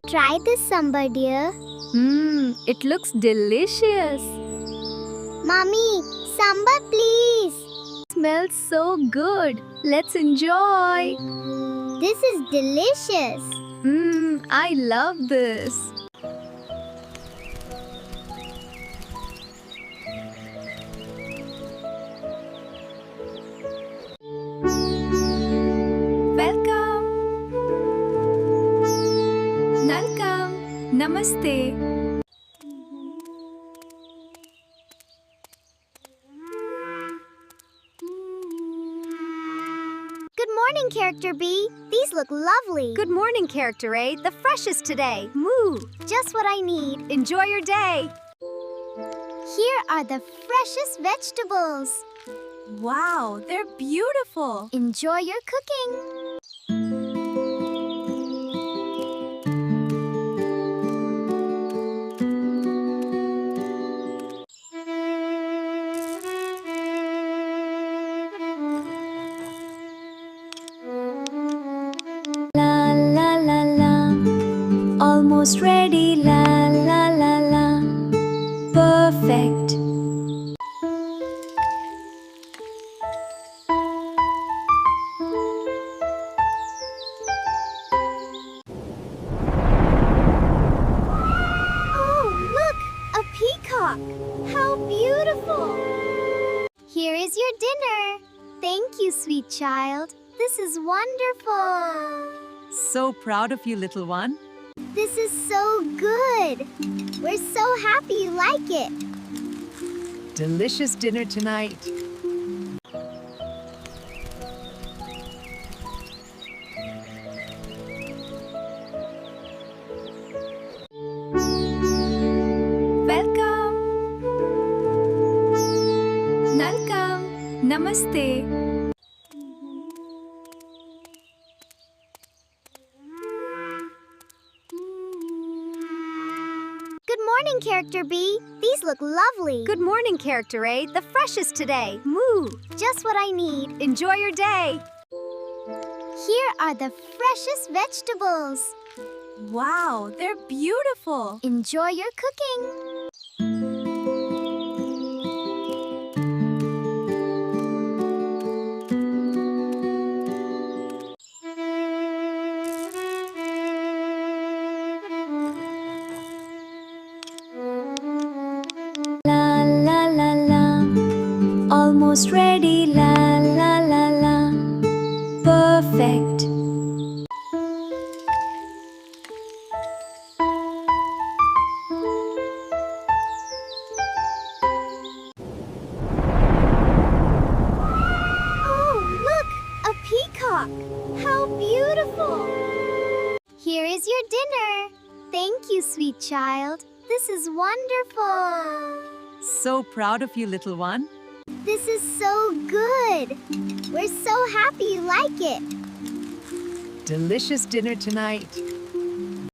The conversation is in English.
Try this, Samba dear. It looks delicious. Mommy, Samba please. Smells so good. Let's enjoy. This is delicious. I love this. Welcome. Welcome. Namaste. Good morning, Character B. These look lovely. Good morning, Character A. The freshest today. Moo. Just what I need. Enjoy your day. Here are the freshest vegetables. Wow, they're beautiful. Enjoy your cooking. La la la la. Almost ready. La la la la. Perfect. Oh, look! A peacock! How beautiful! Here is your dinner. Thank you, sweet child. This is wonderful. So proud of you, little one. This is so good. We're so happy you like it. Delicious dinner tonight. Welcome. Welcome. Namaste. Good morning, Character B. These look lovely. Good morning, Character A. The freshest today. Moo. Just what I need. Enjoy your day. Here are the freshest vegetables. Wow, they're beautiful. Enjoy your cooking. La la la la. Almost ready. La la la la. Perfect. Oh, look! A peacock! How beautiful! Here is your dinner. Thank you, sweet child. This is wonderful. So proud of you, little one. This is so good. We're so happy you like it. Delicious dinner tonight.